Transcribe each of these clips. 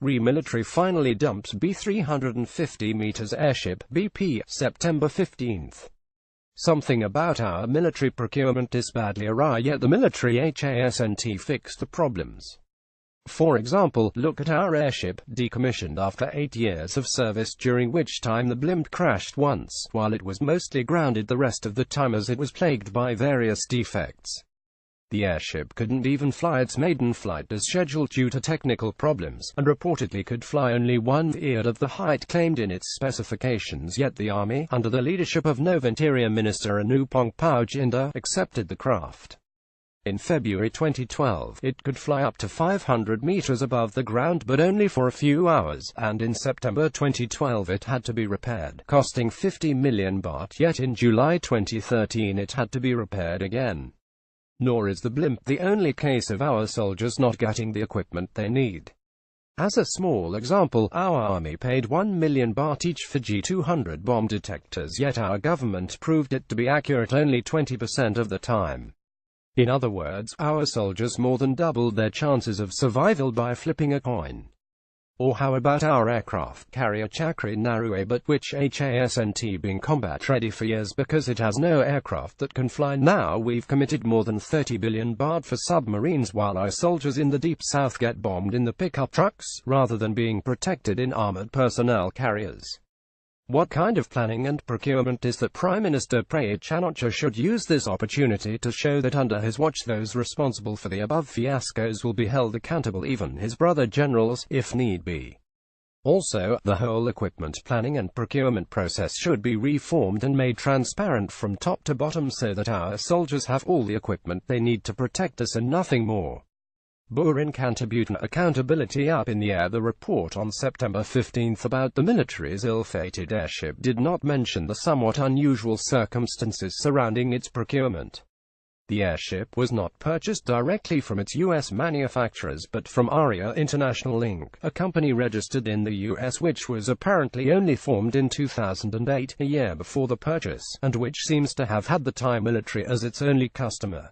Military finally dumps B-350 meters airship, BP, September 15. Something about our military procurement is badly awry, yet the military HASNT fixed the problems. For example, look at our airship, decommissioned after 8 years of service, during which time the blimp crashed once, while it was mostly grounded the rest of the time as it was plagued by various defects. The airship couldn't even fly its maiden flight as scheduled due to technical problems, and reportedly could fly only 1/3 of the height claimed in its specifications, yet the Army, under the leadership of Nova Interior Minister Anupong Paujinder, accepted the craft. In February 2012, it could fly up to 500 meters above the ground, but only for a few hours, and in September 2012 it had to be repaired, costing 50 million baht, yet in July 2013 it had to be repaired again. Nor is the blimp the only case of our soldiers not getting the equipment they need. As a small example, our army paid 1 million baht each for G200 bomb detectors, yet our government proved it to be accurate only 20% of the time. In other words, our soldiers more than doubled their chances of survival by flipping a coin. Or how about our aircraft carrier Chakri Narue, but which HASNT been combat ready for years because it has no aircraft that can fly? Now we've committed more than 30 billion baht for submarines, while our soldiers in the deep south get bombed in the pickup trucks, rather than being protected in armored personnel carriers. What kind of planning and procurement is that? Prime Minister Prayut Chan-o-cha should use this opportunity to show that under his watch those responsible for the above fiascos will be held accountable, even his brother generals, if need be. Also, the whole equipment planning and procurement process should be reformed and made transparent from top to bottom so that our soldiers have all the equipment they need to protect us and nothing more. Burin Kantabutan accountability up in the air. The report on September 15 about the military's ill-fated airship did not mention the somewhat unusual circumstances surrounding its procurement. The airship was not purchased directly from its U.S. manufacturers but from Aria International Inc., a company registered in the U.S. which was apparently only formed in 2008, a year before the purchase, and which seems to have had the Thai military as its only customer.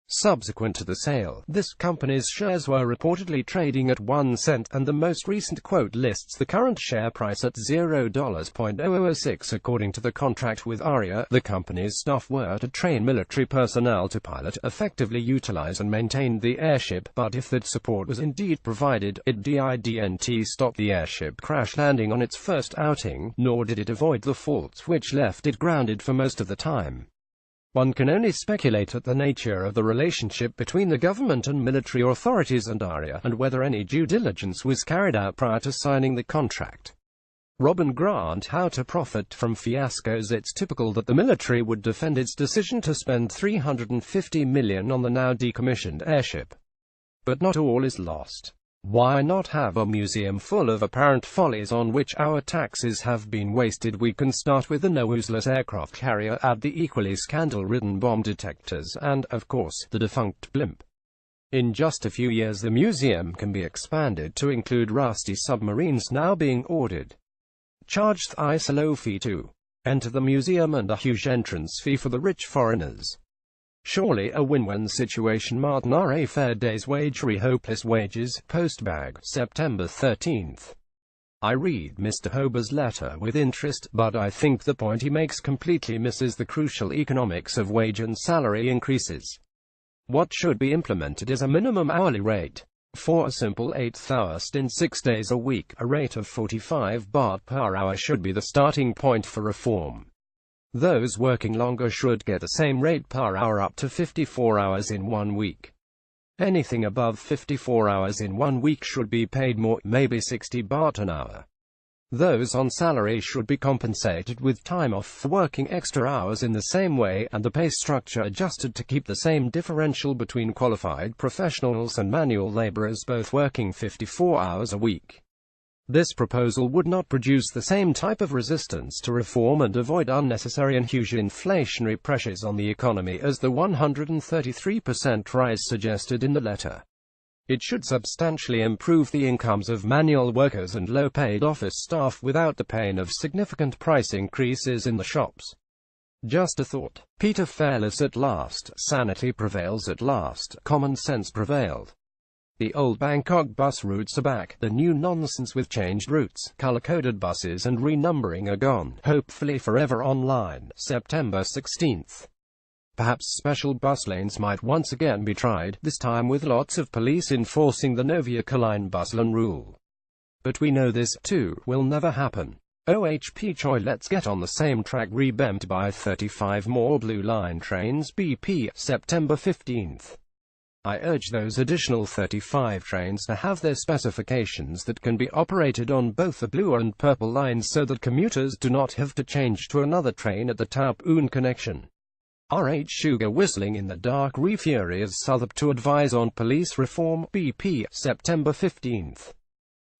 Subsequent to the sale, this company's shares were reportedly trading at 1 cent, and the most recent quote lists the current share price at $0.0006. According to the contract with Aria, the company's staff were to train military personnel to pilot, effectively utilize and maintain the airship, but if that support was indeed provided, it didn't stop the airship crash landing on its first outing, nor did it avoid the faults which left it grounded for most of the time. One can only speculate at the nature of the relationship between the government and military authorities and Aria, and whether any due diligence was carried out prior to signing the contract. Robin Grant: how to profit from fiascos. It's typical that the military would defend its decision to spend 350 million on the now decommissioned airship. But not all is lost. Why not have a museum full of apparent follies on which our taxes have been wasted? We can start with the noseless aircraft carrier, add the equally scandal-ridden bomb detectors, and, of course, the defunct blimp. In just a few years the museum can be expanded to include rusty submarines now being ordered. Charge thrice a low fee to enter the museum and a huge entrance fee for the rich foreigners. Surely a win-win situation. Martin R. A fair day's wagery. Hopeless wages. Postbag, September 13. I read Mr. Hober's letter with interest, but I think the point he makes completely misses the crucial economics of wage and salary increases. What should be implemented is a minimum hourly rate. For a simple 8-hour stint 6 days a week, a rate of 45 baht per hour should be the starting point for reform. Those working longer should get the same rate per hour up to 54 hours in 1 week. Anything above 54 hours in 1 week should be paid more, maybe 60 baht an hour. Those on salary should be compensated with time off for working extra hours in the same way, and the pay structure adjusted to keep the same differential between qualified professionals and manual laborers both working 54 hours a week. This proposal would not produce the same type of resistance to reform and avoid unnecessary and huge inflationary pressures on the economy as the 133% rise suggested in the letter. It should substantially improve the incomes of manual workers and low-paid office staff without the pain of significant price increases in the shops. Just a thought. Peter Fairless at last. Sanity prevails at last. Common sense prevailed. The old Bangkok bus routes are back. The new nonsense with changed routes, color-coded buses and renumbering are gone. Hopefully forever online. September 16th. Perhaps special bus lanes might once again be tried, this time with lots of police enforcing the no vehicle line bus lane rule. But we know this, too, will never happen. OHP Choi, let's get on the same track, revamped by 35 more Blue Line trains. BP, September 15th. I urge those additional 35 trains to have their specifications that can be operated on both the Blue and Purple lines so that commuters do not have to change to another train at the Tau Un connection. RH Sugar whistling in the dark. Refurious Sept to advise on police reform. BP, September 15th.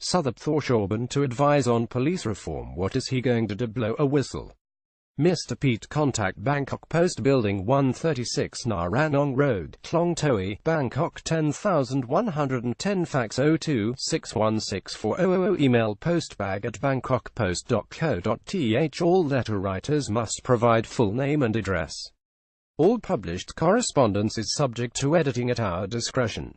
Sept Thorshaben to advise on police reform. What is he going to do? Blow a whistle? Mr. Pete, contact Bangkok Post Building 136 Naranong Road, Klong Toi, Bangkok 10110, fax 02-616400, email postbag@bangkokpost.co.th. All letter writers must provide full name and address. All published correspondence is subject to editing at our discretion.